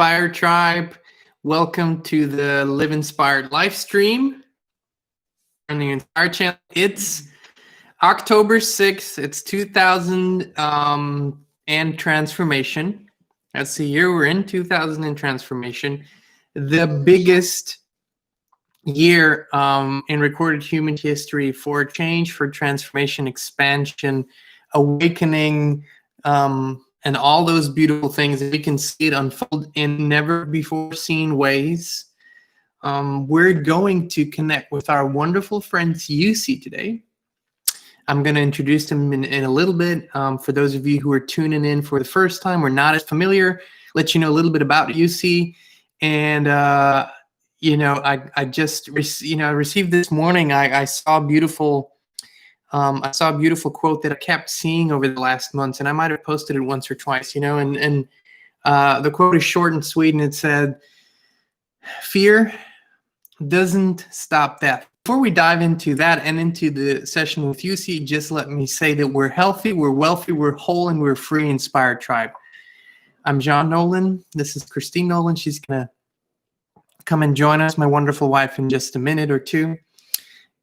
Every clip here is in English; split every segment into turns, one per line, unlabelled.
Inspire Tribe. Welcome to the Live Inspired live stream on the Inspire channel. It's October 6th. It's 2000 and transformation. That's the year we're in, 2000 and transformation. The biggest year in recorded human history for change, for transformation, expansion, awakening, and all those beautiful things. We can see it unfold in never before seen ways. We're going to connect with our wonderful friends EUCY today. I'm going to introduce them in a little bit. For those of you who are tuning in for the first time or not as familiar, let you know a little bit about EUCY. And I just received this morning. I saw a beautiful. I saw a beautiful quote that I kept seeing over the last months, and I might have posted it once or twice. And the quote is short and sweet, and it said, "Fear doesn't stop death." Before we dive into that and into the session with EUCY, just let me say that we're healthy, we're wealthy, we're whole, and we're free. Inspired Tribe. I'm Jean Nolan. This is Kristin Nolan. She's gonna come and join us, my wonderful wife, in just a minute or two.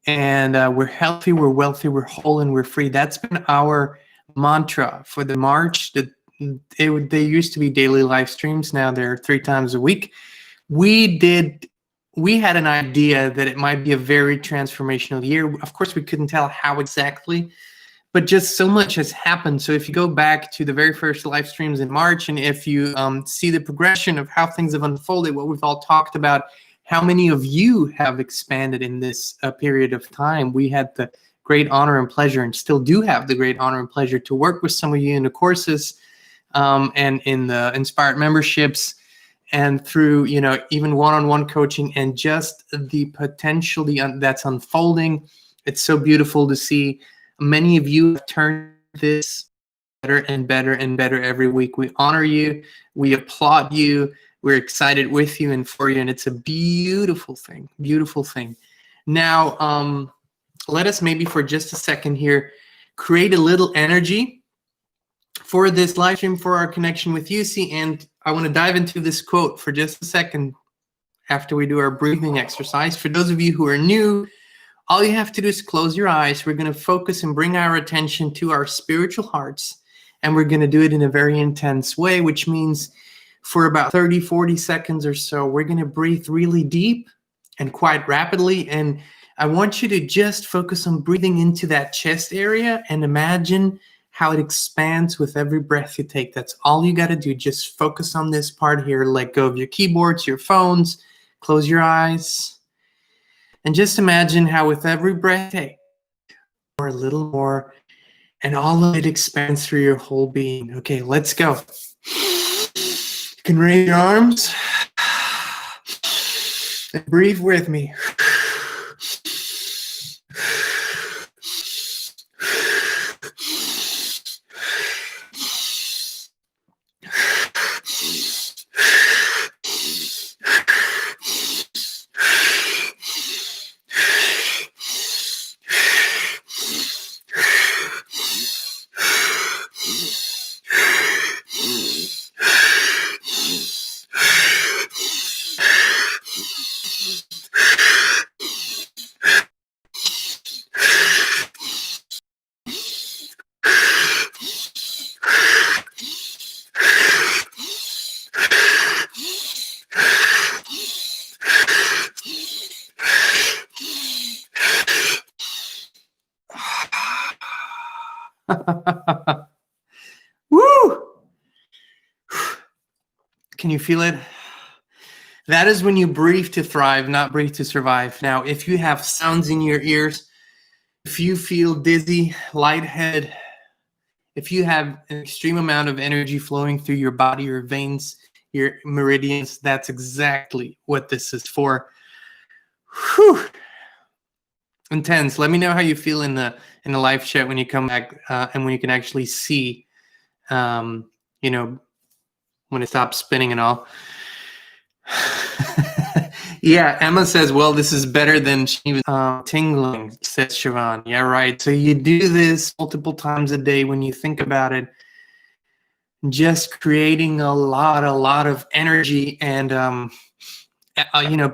And we're healthy, we're wealthy, we're whole, and we're free. That's been our mantra for the March. They used to be daily live streams. Now they're 3 times a week. We had an idea that it might be a very transformational year. Of course, we couldn't tell how exactly, but just so much has happened. So if you go back to the very first live streams in March, and if you see the progression of how things have unfolded, what we've all talked about, how many of you have expanded in this period of time. We had the great honor and pleasure, and still do have the great honor and pleasure, to work with some of you in the courses and in the Inspired memberships, and through even one-on-one coaching, and just the potential that's unfolding. It's so beautiful to see. Many of you have turned this better and better and better every week. We honor you. We applaud you. We're excited with you and for you, and it's a beautiful thing, beautiful thing. Now, let us maybe for just a second here create a little energy for this live stream, for our connection with EUCY, and I want to dive into this quote for just a second after we do our breathing exercise. For those of you who are new, all you have to do is close your eyes. We're going to focus and bring our attention to our spiritual hearts, and we're going to do it in a very intense way, which means for about 30, 40 seconds or so, we're going to breathe really deep and quite rapidly. And I want you to just focus on breathing into that chest area and imagine how it expands with every breath you take. That's all you got to do. Just focus on this part here. Let go of your keyboards, your phones, close your eyes, and just imagine how with every breath you take, or a little more, and all of it expands through your whole being. Okay, let's go. You can raise your arms and breathe with me. Woo! Can you feel it? That is when you breathe to thrive, not breathe to survive. Now, if you have sounds in your ears, if you feel dizzy, lightheaded, if you have an extreme amount of energy flowing through your body, your veins, your meridians, that's exactly what this is for. Whew. Intense. Let me know how you feel in the live chat when you come back and when you can actually see, when it stops spinning and all. Yeah, Emma says, well, this is better than she was tingling, says Siobhan. Yeah, right. So you do this multiple times a day when you think about it. just creating a lot of energy and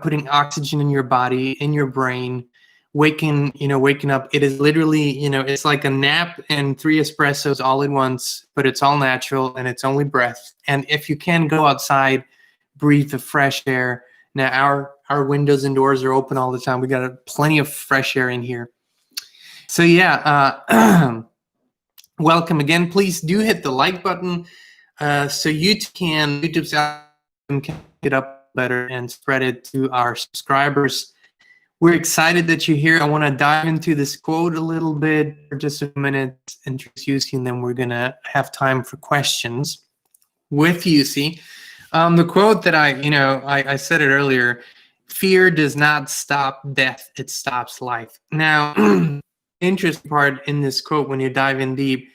putting oxygen in your body, in your brain, waking up. It is literally, it's like a nap and 3 espressos all at once, but it's all natural and it's only breath. And if you can go outside, breathe the fresh air. Now our windows and doors are open all the time. We got plenty of fresh air in here. So yeah, welcome again. Please do hit the like button so YouTube's algorithm can get up better and spread it to our subscribers. We're excited that you're here. I want to dive into this quote a little bit for just a minute, introduce EUCY, and then we're going to have time for questions with EUCY. The quote that I said it earlier, fear does not stop death, it stops life. Now, interesting part in this quote, when you dive in deep,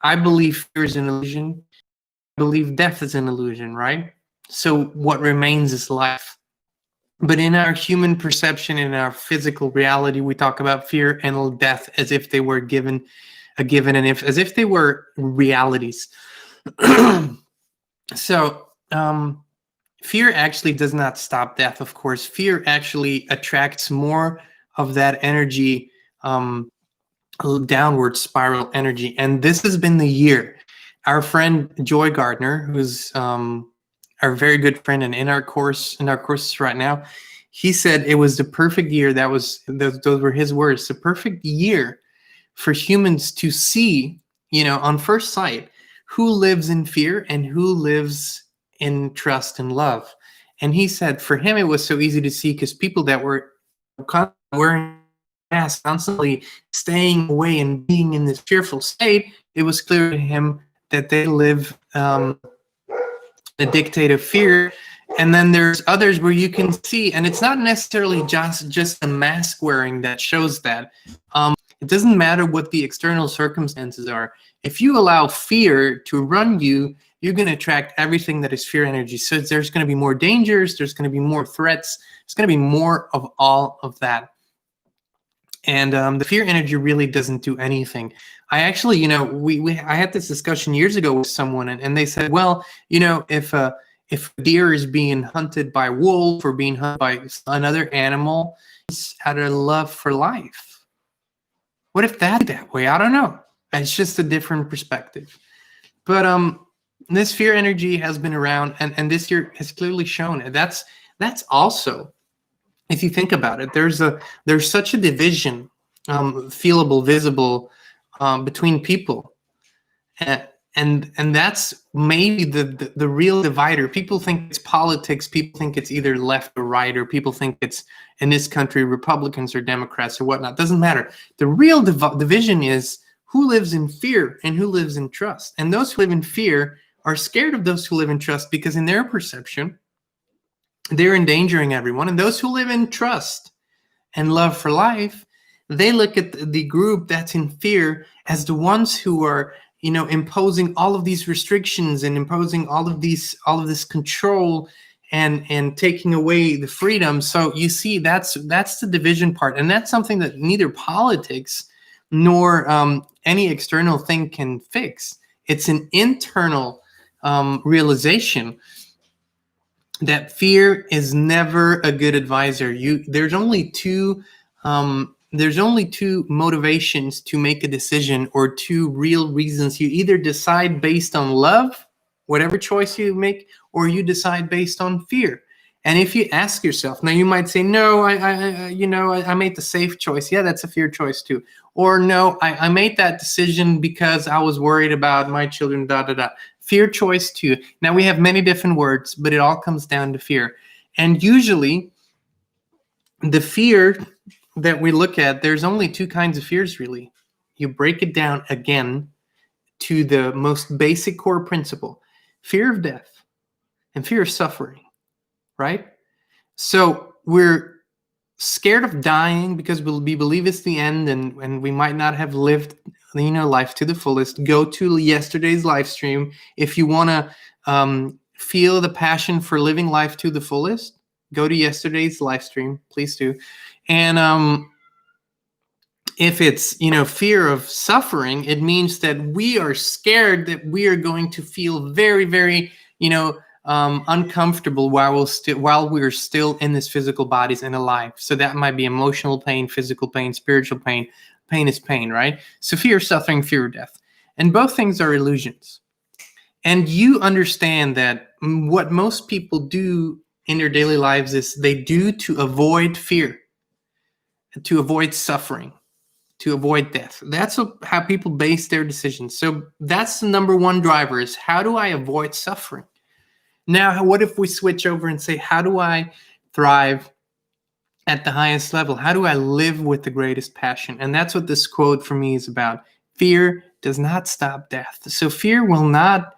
I believe fear is an illusion. I believe death is an illusion, right? So what remains is life. But in our human perception, in our physical reality, we talk about fear and death as if they were a given, and as if they were realities. So fear actually does not stop death, of course. Fear actually attracts more of that energy, downward spiral energy. And this has been the year. Our friend Joy Gardner, who's our very good friend and in our courses right now, he said it was the perfect year. Those were his words. The perfect year for humans to see, on first sight, who lives in fear and who lives in trust and love. And he said for him it was so easy to see because people that were wearing masks, constantly staying away and being in this fearful state, it was clear to him that they live the dictate of fear. And then there's others where you can see, and it's not necessarily just the mask wearing that shows that. It doesn't matter what the external circumstances are. If you allow fear to run you, you're going to attract everything that is fear energy. So there's going to be more dangers. There's going to be more threats. There's going to be more of all of that. And the fear energy really doesn't do anything. I actually, I had this discussion years ago with someone, and they said, well, if a deer is being hunted by wolf or being hunted by another animal, it's out of love for life. What if that's that way? I don't know. It's just a different perspective. But this fear energy has been around, and this year has clearly shown it. That's also, if you think about it, there's such a division, feelable, visible, between people, and that's maybe the real divider. People think it's politics. People think it's either left or right, or people think it's, in this country, Republicans or Democrats or whatnot. Doesn't matter. The real division is who lives in fear and who lives in trust. And those who live in fear are scared of those who live in trust because in their perception, they're endangering everyone. And those who live in trust and love for life, they look at the group that's in fear as the ones who are, imposing all of these restrictions and imposing all of this control and taking away the freedom. So you see, that's the division part. And that's something that neither politics nor any external thing can fix. It's an internal realization that fear is never a good advisor. There's only two motivations to make a decision, or two real reasons. You either decide based on love, whatever choice you make, or you decide based on fear. And if you ask yourself, now you might say, no, I made the safe choice. Yeah, that's a fear choice too. Or no, I made that decision because I was worried about my children, Fear choice too. Now we have many different words, but it all comes down to fear. And usually the fear that we look at, there's only two kinds of fears really. You break it down again to the most basic core principle: fear of death and fear of suffering, right? So we're scared of dying because we believe it's the end, and we might not have lived life to the fullest. Go to yesterday's live stream if you want to feel the passion for living life to the fullest. Go to yesterday's live stream, please do. And if it's, you know, fear of suffering, it means that we are scared that we are going to feel very, very, you know, uncomfortable while we're still in this physical bodies and alive. So that might be emotional pain, physical pain, spiritual pain. Pain is pain, right? So fear of suffering, fear of death, and both things are illusions. And you understand that what most people do in their daily lives is they do to avoid fear, to avoid suffering, to avoid death. That's how people base their decisions. So that's the number one driver, is how do I avoid suffering? Now, what if we switch over and say, how do I thrive at the highest level? How do I live with the greatest passion? And that's what this quote for me is about. Fear does not stop death. So fear will not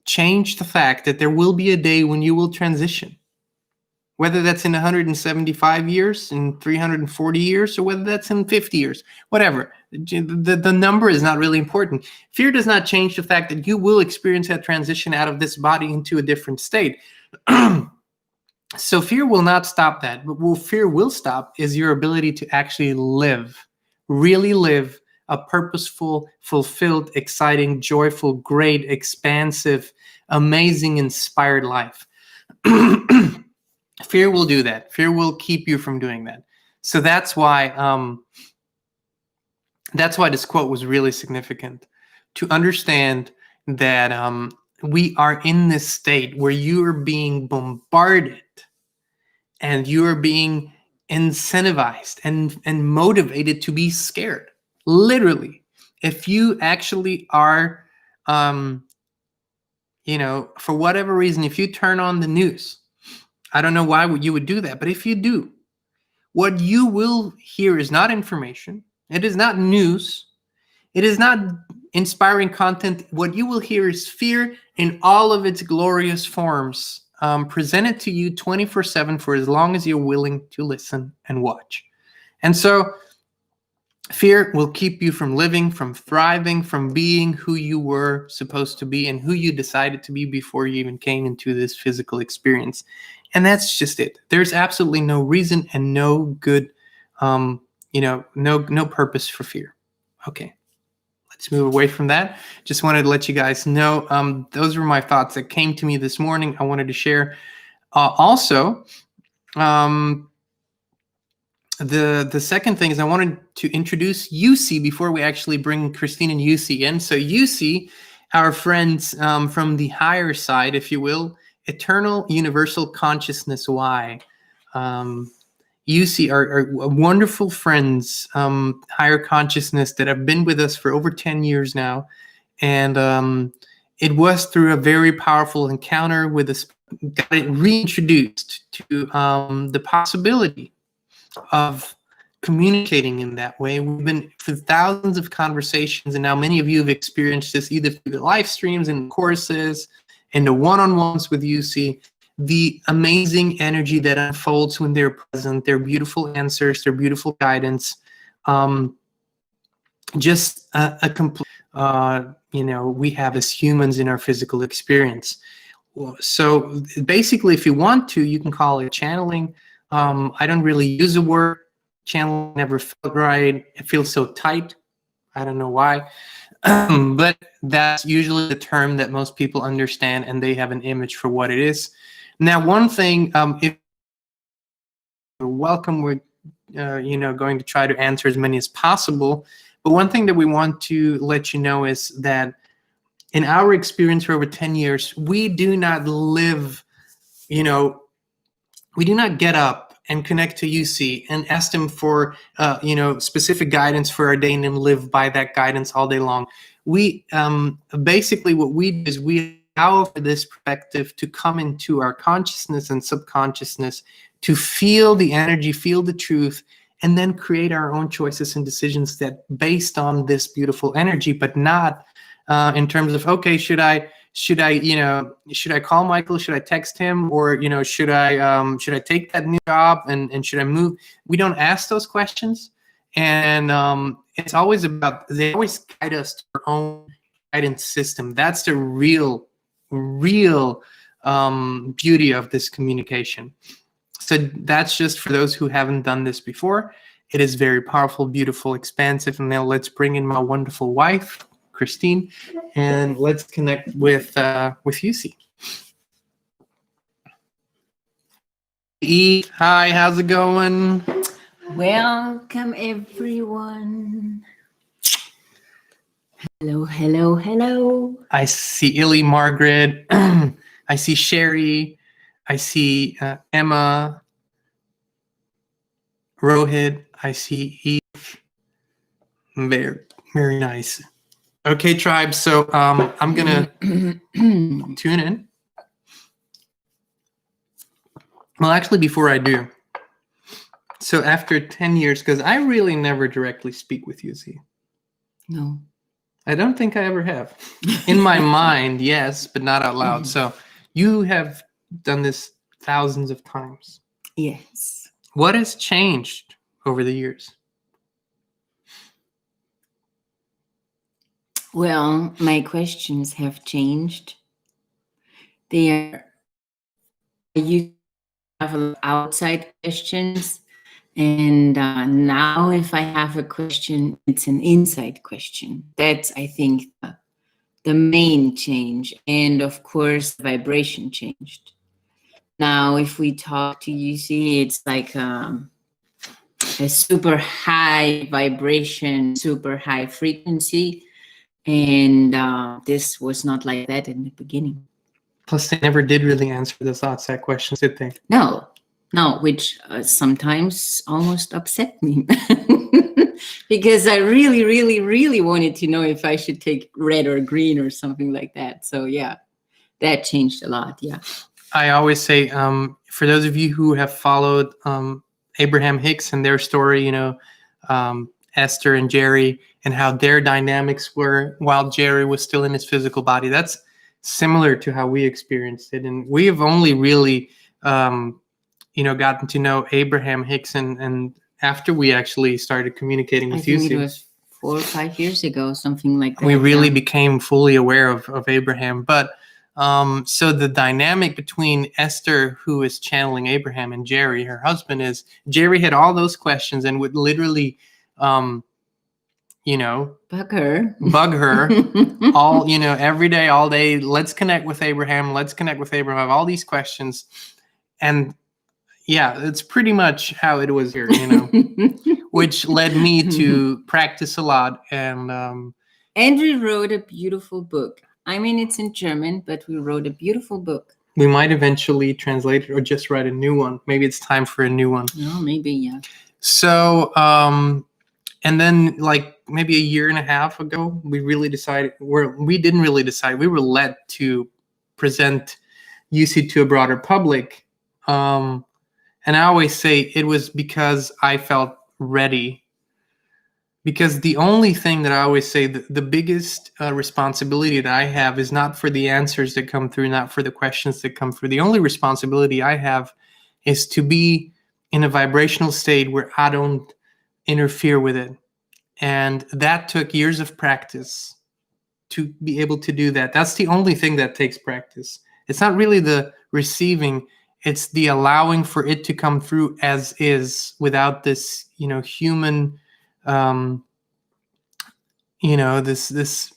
change the fact that there will be a day when you will transition. Whether that's in 175 years, in 340 years, or whether that's in 50 years, whatever. The number is not really important. Fear does not change the fact that you will experience that transition out of this body into a different state. So fear will not stop that. But what fear will stop is your ability to actually live, really live a purposeful, fulfilled, exciting, joyful, great, expansive, amazing, inspired life. Fear will do that. Fear will keep you from doing that. So that's why this quote was really significant, to understand that we are in this state where you are being bombarded and you are being incentivized and motivated to be scared. Literally, if you actually are, you know, for whatever reason, if you turn on the news, I don't know why you would do that, but if you do, what you will hear is not information. It is not news. It is not inspiring content. What you will hear is fear in all of its glorious forms, presented to you 24/7 for as long as you're willing to listen and watch. And so fear will keep you from living, from thriving, from being who you were supposed to be and who you decided to be before you even came into this physical experience. And that's just it. There's absolutely no reason and no good, no purpose for fear. Okay, let's move away from that. Just wanted to let you guys know, those were my thoughts that came to me this morning. I wanted to share. Also, the second thing is I wanted to introduce EUCY before we actually bring Kristin and EUCY in. So EUCY, our friends from the higher side, if you will, Eternal Universal Consciousness Y. EUCY are wonderful friends, higher consciousness, that have been with us for over 10 years now. And it was through a very powerful encounter with us, got it reintroduced to the possibility of communicating in that way. We've been through thousands of conversations, and now many of you have experienced this either through the live streams and courses and the one-on-ones with EUCY, the amazing energy that unfolds when they're present, their beautiful answers, their beautiful guidance, just a complete, we have as humans in our physical experience. So basically, if you want to, you can call it channeling. I don't really use the word channel, never felt right. It feels so tight. I don't know why. But that's usually the term that most people understand, and they have an image for what it is. Now, one thing, if you're welcome, we're going to try to answer as many as possible. But one thing that we want to let you know is that in our experience for over 10 years, we do not live, we do not get up and connect to EUCY and ask them for, specific guidance for our day and then live by that guidance all day long. We, basically what we do is we allow for this perspective to come into our consciousness and subconsciousness, to feel the energy, feel the truth, and then create our own choices and decisions that based on this beautiful energy, but not in terms of, okay, should I call Michael? Should I text him? Or, should I take that new job and should I move? We don't ask those questions. And it's always about, they always guide us to our own guidance system. That's the real beauty of this communication. So that's just for those who haven't done this before. It is very powerful, beautiful, expansive. And now let's bring in my wonderful wife, Kristin, and let's connect with EUCY. E, hi, how's it going?
Welcome, everyone. Hello, hello, hello.
I see Illy, Margaret. I see Sherry. I see Emma, Rohit. I see Eve. Very, very nice. Okay, tribe. So I'm gonna tune in. Well, actually, before I do, so after 10 years, because I really never directly speak with EUCY.
No.
I don't think I ever have. In my mind, yes, but not out loud. So you have done this thousands of times.
Yes.
What has changed over the years?
Well, my questions have changed. I used to have a lot of outside questions. And now if I have a question, it's an inside question. That's, I think, the main change. And of course, the vibration changed. Now, if we talk to EUCY, it's like a super high vibration, super high frequency. And this was not like that in the beginning.
Plus, they never did really answer those outside questions, did they?
No, which sometimes almost upset me. Because I really, really, really wanted to know if I should take red or green or something like that. So yeah, that changed a lot. Yeah.
I always say, for those of you who have followed Abraham Hicks and their story, Esther and Jerry, and how their dynamics were while Jerry was still in his physical body. That's similar to how we experienced it. And we have only really, gotten to know Abraham Hicks and after we actually started communicating with you.
It was 4 or 5 years ago, something like that.
We really became fully aware of Abraham. But so the dynamic between Esther, who is channeling Abraham, and Jerry, her husband, is Jerry had all those questions and would literally, bug her all, every day, all day. Let's connect with Abraham. Let's connect with Abraham. I have all these questions. And yeah, it's pretty much how it was here, which led me to practice a lot. And
Andrew wrote a beautiful book. I mean, it's in German, but we wrote a beautiful book.
We might eventually translate it or just write a new one. Maybe it's time for a new one.
Oh, maybe, yeah.
So, and then like maybe a year and a half ago, we really decided, we didn't really decide, we were led to present EUCY to a broader public. And I always say it was because I felt ready. Because the only thing that I always say, the biggest responsibility that I have is not for the answers that come through, not for the questions that come through. The only responsibility I have is to be in a vibrational state where I don't interfere with it. And that took years of practice to be able to do that. That's the only thing that takes practice. It's not really the receiving. It's the allowing for it to come through as is without this, human, this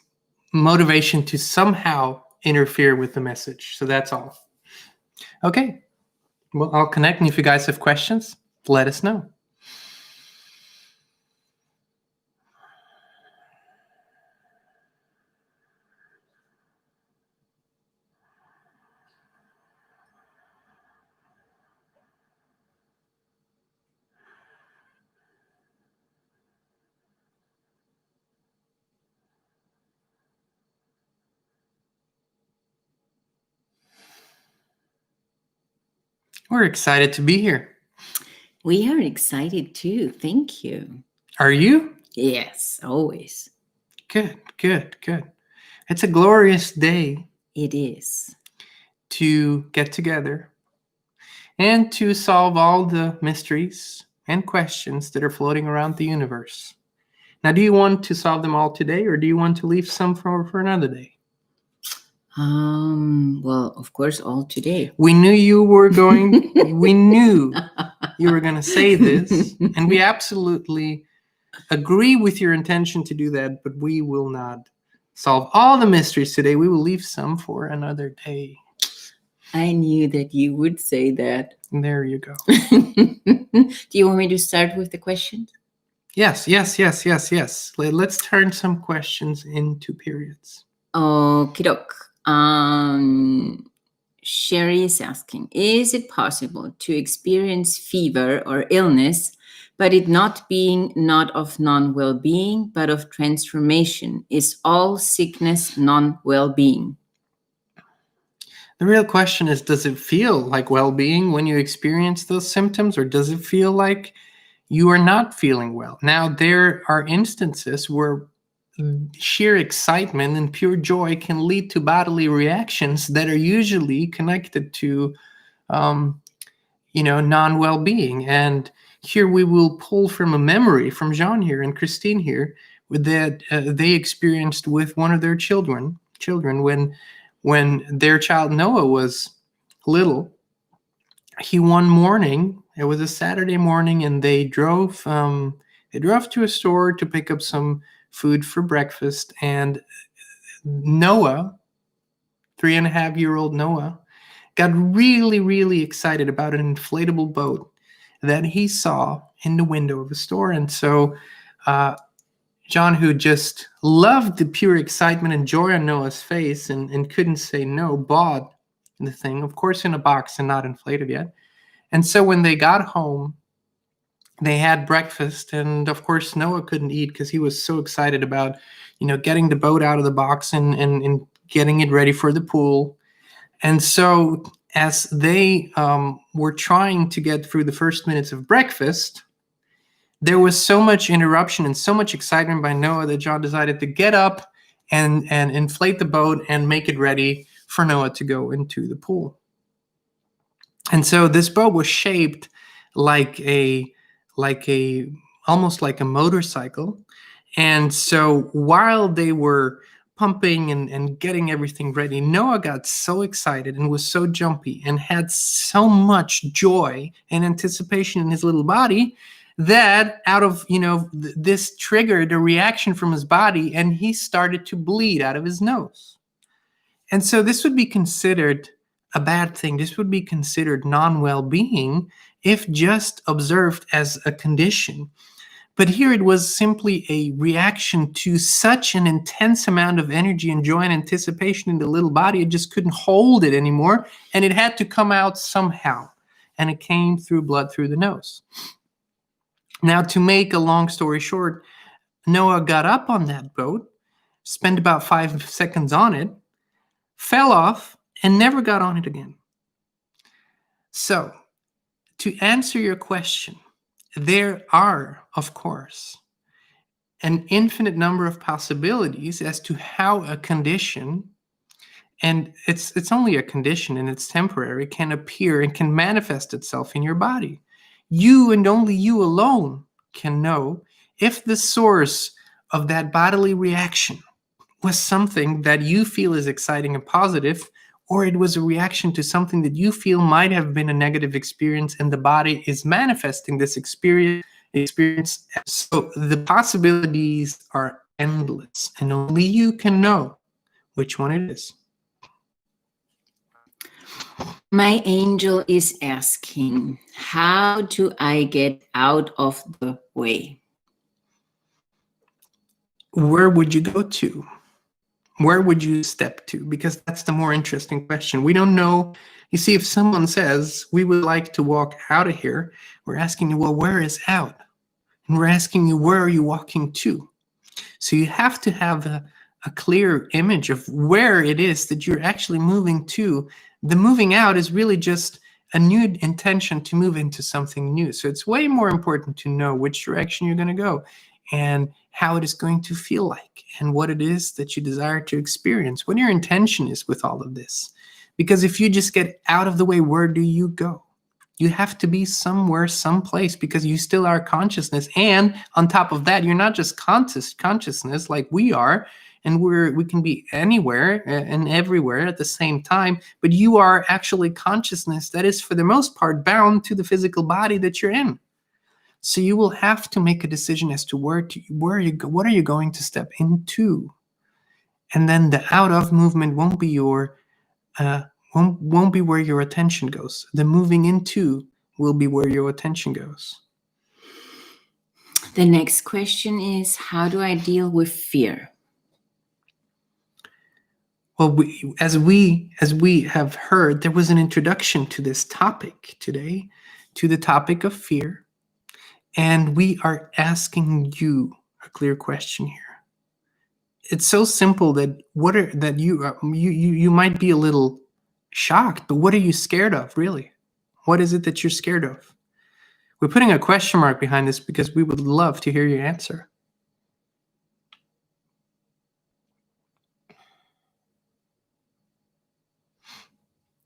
motivation to somehow interfere with the message. So that's all. Okay. Well, I'll connect. And if you guys have questions, let us know. We're excited to be here.
We are excited too. Thank you.
Are you?
Yes, always.
Good. It's a glorious day.
It is.
To get together and to solve all the mysteries and questions that are floating around the universe. Now, do you want to solve them all today, or do you want to leave some for another day?
Well, of course, all today.
We knew you were we knew you were going to say this, and we absolutely agree with your intention to do that, but we will not solve all the mysteries today. We will leave some for another day.
I knew that you would say that.
There you go.
Do you want me to start with the questions?
Yes. Let's turn some questions into periods.
Okie doke. Sherry is asking, is it possible to experience fever or illness, but it not being not of non-well-being, but of transformation? Is all sickness non-well-being?
The real question is, does it feel like well-being when you experience those symptoms, or does it feel like you are not feeling well? Now, there are instances where sheer excitement and pure joy can lead to bodily reactions that are usually connected to, non-well-being. And here we will pull from a memory from Jean here and Kristin here that they experienced with one of their children when their child Noah was little. He one morning, it was a Saturday morning, and they drove to a store to pick up some food for breakfast, and Noah, 3.5-year-old Noah, got really, really excited about an inflatable boat that he saw in the window of a store. And so John, who just loved the pure excitement and joy on Noah's face and couldn't say no, bought the thing, of course, in a box and not inflated yet. And so when they got home, they had breakfast, and of course Noah couldn't eat because he was so excited about, getting the boat out of the box and getting it ready for the pool. And so as they were trying to get through the first minutes of breakfast, there was so much interruption and so much excitement by Noah that John decided to get up and inflate the boat and make it ready for Noah to go into the pool. And so this boat was shaped like almost like a motorcycle. And so while they were pumping and getting everything ready, Noah got so excited and was so jumpy and had so much joy and anticipation in his little body that out of, this triggered a reaction from his body, and he started to bleed out of his nose. And so this would be considered a bad thing. This would be considered non-well-being if just observed as a condition. But here it was simply a reaction to such an intense amount of energy and joy and anticipation in the little body, it just couldn't hold it anymore, and it had to come out somehow. And it came through blood through the nose. Now, to make a long story short, Noah got up on that boat, spent about 5 seconds on it, fell off, and never got on it again. So, to answer your question, there are, of course, an infinite number of possibilities as to how a condition, and it's only a condition and it's temporary, can appear and can manifest itself in your body. You and only you alone can know if the source of that bodily reaction was something that you feel is exciting and positive, or it was a reaction to something that you feel might have been a negative experience, and the body is manifesting this experience. So the possibilities are endless, and only you can know which one it is.
My angel is asking, how do I get out of the way?
Where would you go to? Where would you step to? Because that's the more interesting question. We don't know. You see, if someone says, we would like to walk out of here, we're asking you, well, where is out? And we're asking you, where are you walking to? So you have to have a clear image of where it is that you're actually moving to. The moving out is really just a new intention to move into something new. So it's way more important to know which direction you're going to go and how it is going to feel like and what it is that you desire to experience, what your intention is with all of this. Because if you just get out of the way, where do you go? You have to be somewhere, someplace, because you still are consciousness. And on top of that, you're not just consciousness like we are, and we can be anywhere and everywhere at the same time, but you are actually consciousness that is for the most part bound to the physical body that you're in. So you will have to make a decision as to what are you going to step into, and then the out of movement won't be won't be where your attention goes. The moving into will be where your attention goes.
The next question is, how do I deal with fear?
Well, as we have heard, there was an introduction to this topic today, to the topic of fear. And we are asking you a clear question here. It's so simple that you might be a little shocked, but what are you scared of, really? What is it that you're scared of? We're putting a question mark behind this because we would love to hear your answer.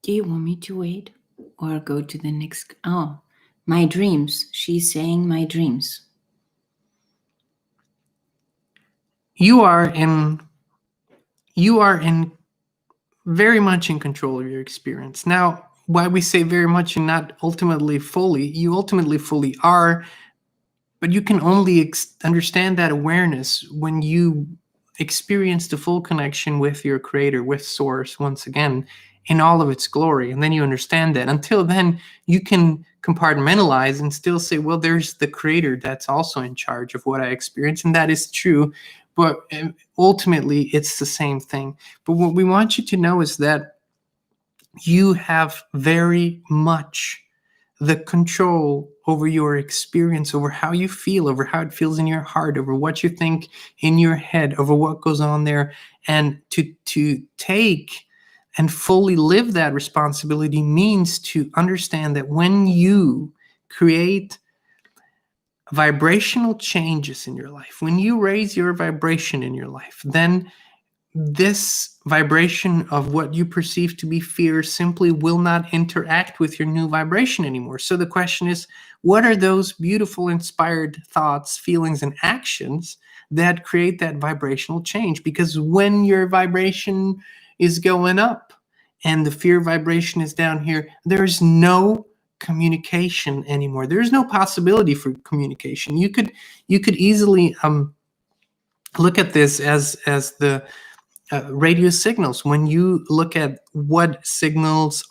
Do you want me to wait or go to the next? Oh, my dreams. She's saying my dreams.
You are in very much in control of your experience. Now, why we say very much and not ultimately fully, you ultimately fully are, but you can only understand that awareness when you experience the full connection with your creator, with source, once again, in all of its glory. And then you understand that. Until then, you can compartmentalize and still say, well, there's the creator that's also in charge of what I experience. And that is true. But ultimately, it's the same thing. But what we want you to know is that you have very much the control over your experience, over how you feel, over how it feels in your heart, over what you think in your head, over what goes on there. And to take and fully live that responsibility means to understand that when you create vibrational changes in your life, when you raise your vibration in your life, then this vibration of what you perceive to be fear simply will not interact with your new vibration anymore. So the question is, what are those beautiful, inspired thoughts, feelings, and actions that create that vibrational change? Because when your vibration is going up and the fear vibration is down here, there's no communication anymore. There's no possibility for communication. You could easily look at this as the radio signals. When you look at what signals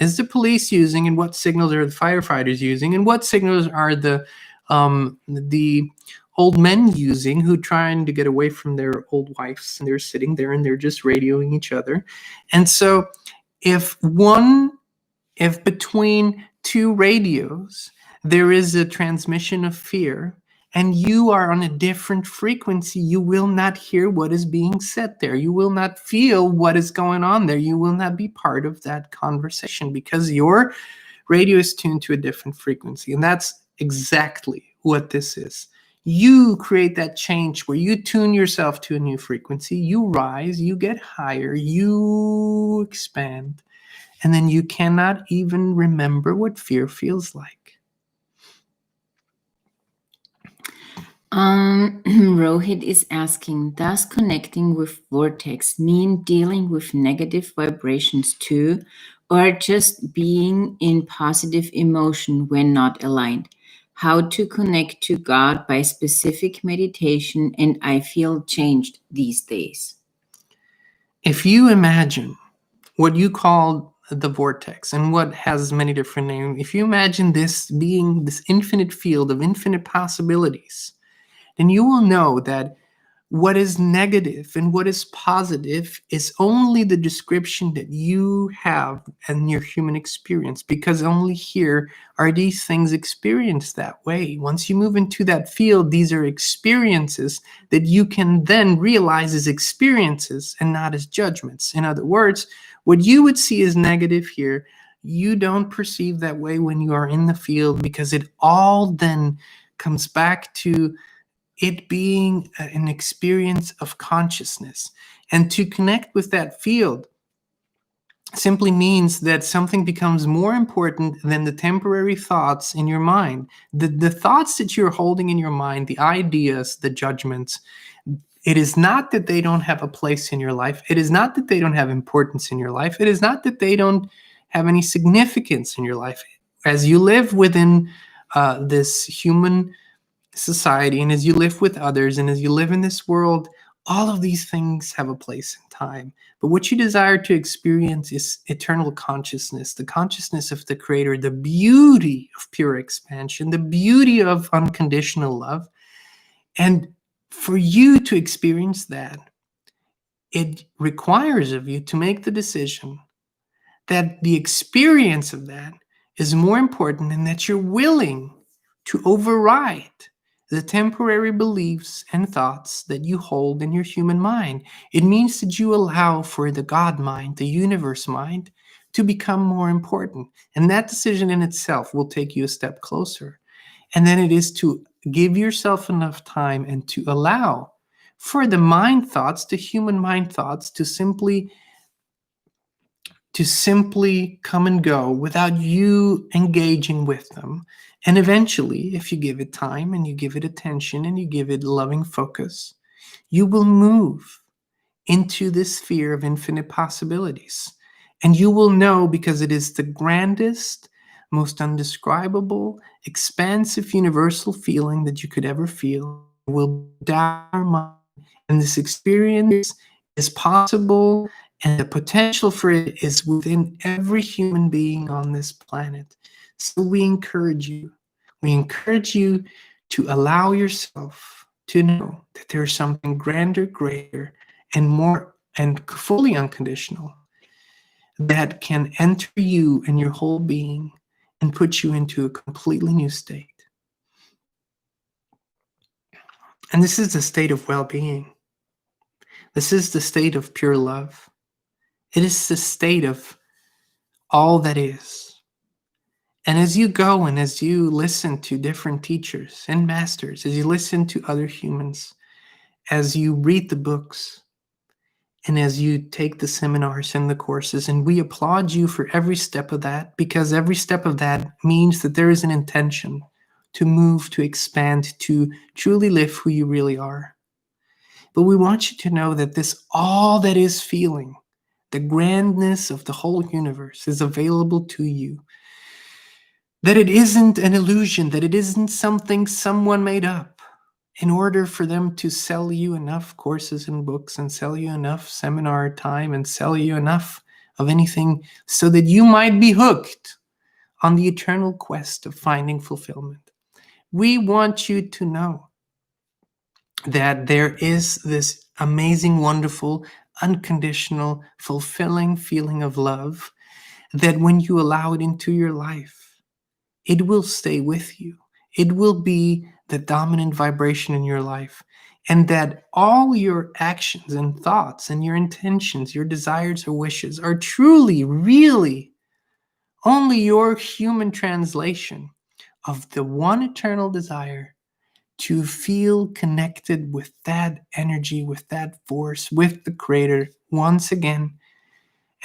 is the police using, and what signals are the firefighters using, and what signals are the old men using who trying to get away from their old wives, and they're sitting there and they're just radioing each other. And so if between two radios there is a transmission of fear, and you are on a different frequency, you will not hear what is being said there. You will not feel what is going on there. You will not be part of that conversation because your radio is tuned to a different frequency. And that's exactly what this is. You create that change where you tune yourself to a new frequency. You rise, you get higher, you expand. And then you cannot even remember what fear feels like.
Rohit is asking, does connecting with vortex mean dealing with negative vibrations too, or just being in positive emotion when not aligned? How to connect to God by specific meditation, and I feel changed these days.
If you imagine what you call the vortex and what has many different names, if you imagine this being this infinite field of infinite possibilities, then you will know that what is negative and what is positive is only the description that you have in your human experience, because only here are these things experienced that way. Once you move into that field, these are experiences that you can then realize as experiences and not as judgments. In other words, what you would see as negative here, you don't perceive that way when you are in the field, because it all then comes back to it being an experience of consciousness. And to connect with that field simply means that something becomes more important than the temporary thoughts in your mind. The thoughts that you're holding in your mind, the ideas, the judgments, It is not that they don't have a place in your life. It is not that they don't have importance in your life. It is not that they don't have any significance in your life. As you live within this human society, and as you live with others, and as you live in this world, all of these things have a place in time. But what you desire to experience is eternal consciousness, the consciousness of the Creator, the beauty of pure expansion, the beauty of unconditional love. And for you to experience that, it requires of you to make the decision that the experience of that is more important, and that you're willing to override the temporary beliefs and thoughts that you hold in your human mind. It means that you allow for the God mind, the universe mind, to become more important. And that decision in itself will take you a step closer. And then it is to give yourself enough time and to allow for the mind thoughts, the human mind thoughts, to simply come and go without you engaging with them. And eventually, if you give it time and you give it attention and you give it loving focus, you will move into this sphere of infinite possibilities. And you will know, because it is the grandest, most undescribable, expansive, universal feeling that you could ever feel, will down your mind. And this experience is possible, and the potential for it is within every human being on this planet. So we encourage you. We encourage you to allow yourself to know that there is something grander, greater, and more, and fully unconditional, that can enter you and your whole being and put you into a completely new state. And this is the state of well-being. This is the state of pure love. It is the state of all that is. And as you go and as you listen to different teachers and masters, as you listen to other humans, as you read the books, and as you take the seminars and the courses, and we applaud you for every step of that, because every step of that means that there is an intention to move, to expand, to truly live who you really are. But we want you to know that this, all that is feeling, the grandness of the whole universe, is available to you. That it isn't an illusion, that it isn't something someone made up in order for them to sell you enough courses and books, and sell you enough seminar time, and sell you enough of anything so that you might be hooked on the eternal quest of finding fulfillment. We want you to know that there is this amazing, wonderful, unconditional, fulfilling feeling of love, that when you allow it into your life, it will stay with you. It will be the dominant vibration in your life. And that all your actions and thoughts and your intentions, your desires or wishes, are truly, really only your human translation of the one eternal desire to feel connected with that energy, with that force, with the Creator once again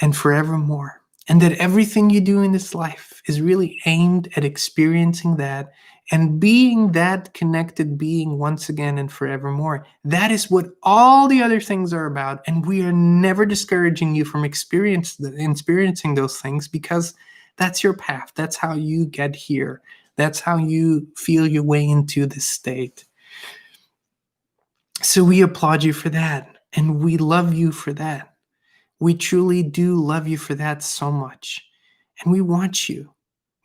and forevermore. And that everything you do in this life is really aimed at experiencing that and being that connected being once again and forevermore. That is what all the other things are about. And we are never discouraging you from experiencing those things, because that's your path. That's how you get here. That's how you feel your way into this state. So we applaud you for that. And we love you for that. We truly do love you for that so much. And we want you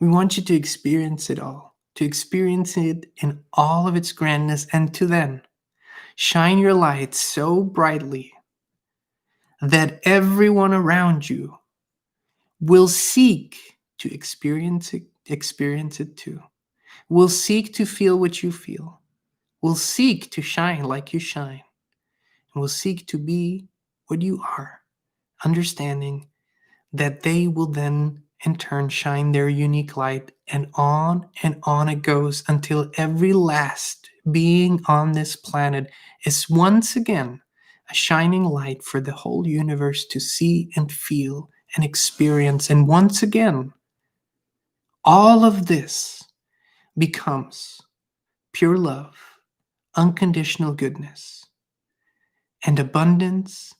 to experience it all, to experience it in all of its grandness, and to then shine your light so brightly that everyone around you will seek to experience it too. Will seek to feel what you feel. Will seek to shine like you shine. And will seek to be what you are, understanding that they will then in turn shine their unique light, and on it goes, until every last being on this planet is once again a shining light for the whole universe to see and feel and experience. And once again, all of this becomes pure love, unconditional goodness, and abundance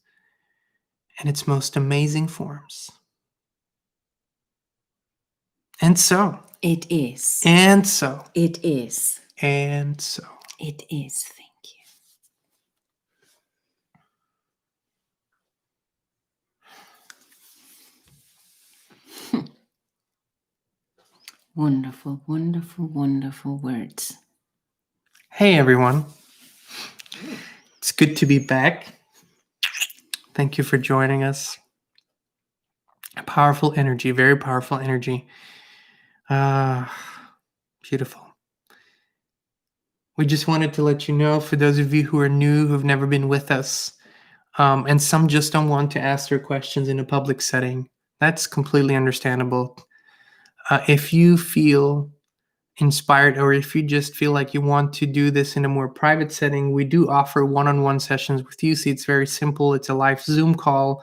in its most amazing forms. And so.
It is.
And so.
It is.
And so.
It is. Thank you. Wonderful, wonderful, wonderful words.
Hey, everyone. It's good to be back. Thank you for joining us. Powerful energy, very powerful energy. Beautiful. We just wanted to let you know, for those of you who are new, who've never been with us, and some just don't want to ask their questions in a public setting, that's completely understandable. If you feel inspired, or if you just feel like you want to do this in a more private setting, we do offer one-on-one sessions with EUCY. It's very simple. It's a live Zoom call.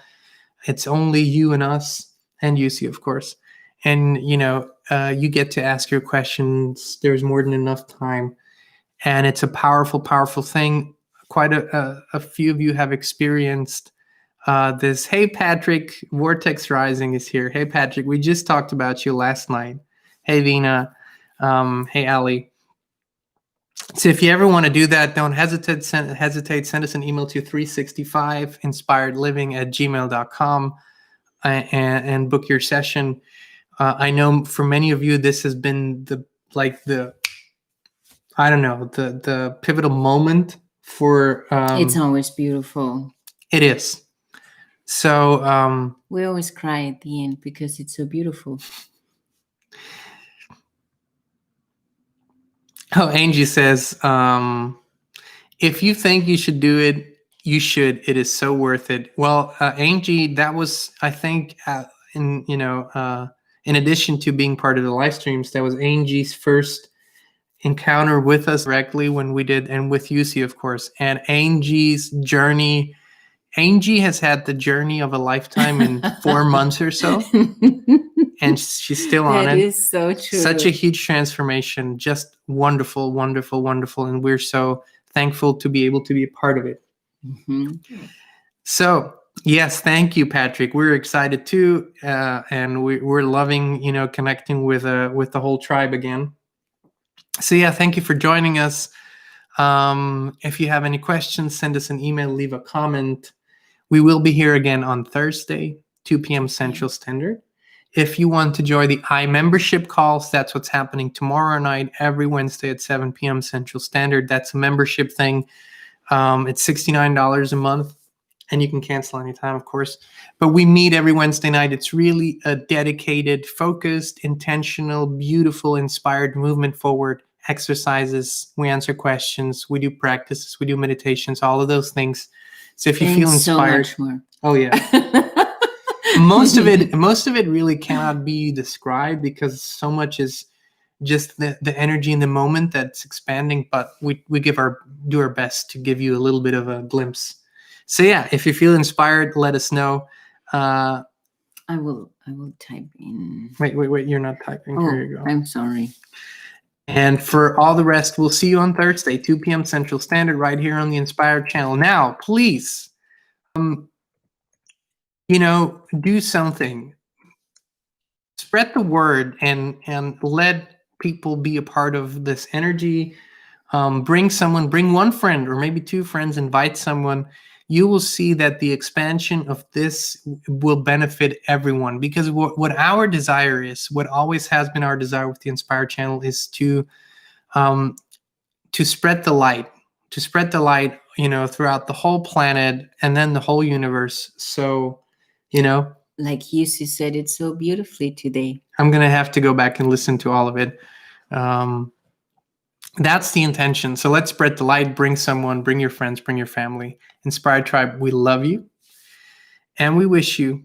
It's only you and us, and EUCY, of course. And, you get to ask your questions. There's more than enough time. And it's a powerful, powerful thing. Quite a few of you have experienced this. Hey, Patrick, Vortex Rising is here. Hey, Patrick, we just talked about you last night. Hey, Vina. Hey, Ali. So if you ever want to do that, don't hesitate. Send us an email to 365inspiredliving@gmail.com and book your session. I know for many of you, this has been the pivotal moment for.
It's always beautiful.
It is. So
we always cry at the end because it's so beautiful.
Oh, Angie says, if you think you should do it, you should. It is so worth it. Well, Angie, that was, I think, in addition to being part of the live streams, that was Angie's first encounter with us directly when we did, and with EUCY, of course. And Angie's journey, Angie has had the journey of a lifetime in 4 months or so. And she's still on it.
That is so true.
Such a huge transformation. Just wonderful, wonderful, wonderful. And we're so thankful to be able to be a part of it.
Mm-hmm.
So, yes, thank you, Patrick. We're excited too. And we're loving, connecting with the whole tribe again. So, yeah, thank you for joining us. If you have any questions, send us an email, leave a comment. We will be here again on Thursday, 2 p.m. Central Standard. If you want to join the iMembership calls, that's what's happening tomorrow night, every Wednesday at 7 p.m. Central Standard. That's a membership thing. It's $69 a month, and you can cancel anytime, of course. But we meet every Wednesday night. It's really a dedicated, focused, intentional, beautiful, inspired movement forward exercises. We answer questions. We do practices. We do meditations, all of those things. So if you feel inspired.
So much more.
Oh, yeah. Most of it really cannot be described because so much is just the energy in the moment that's expanding, but we do our best to give you a little bit of a glimpse. So yeah, if you feel inspired, let us know.
I will type in.
Wait, you're not typing.
Oh,
here you go.
I'm sorry.
And for all the rest, we'll see you on Thursday, 2 p.m. Central Standard, right here on the Inspired channel. Now, please, do something. Spread the word and let people be a part of this energy. Bring one friend or maybe 2 friends, invite someone. You will see that the expansion of this will benefit everyone, because what our desire is, what always has been our desire with the Inspired channel, is to spread the light, throughout the whole planet and then the whole universe. So,
like EUCY said it so beautifully today.
I'm going to have to go back and listen to all of it. That's the intention. So let's spread the light, bring someone, bring your friends, bring your family. Inspired Tribe, we love you. And we wish you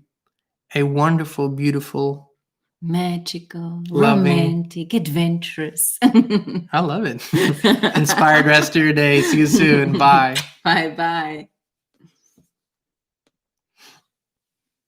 a wonderful, beautiful,
magical,
loving,
romantic, adventurous.
I love it. Inspired rest of your day. See you soon. Bye.
Bye-bye.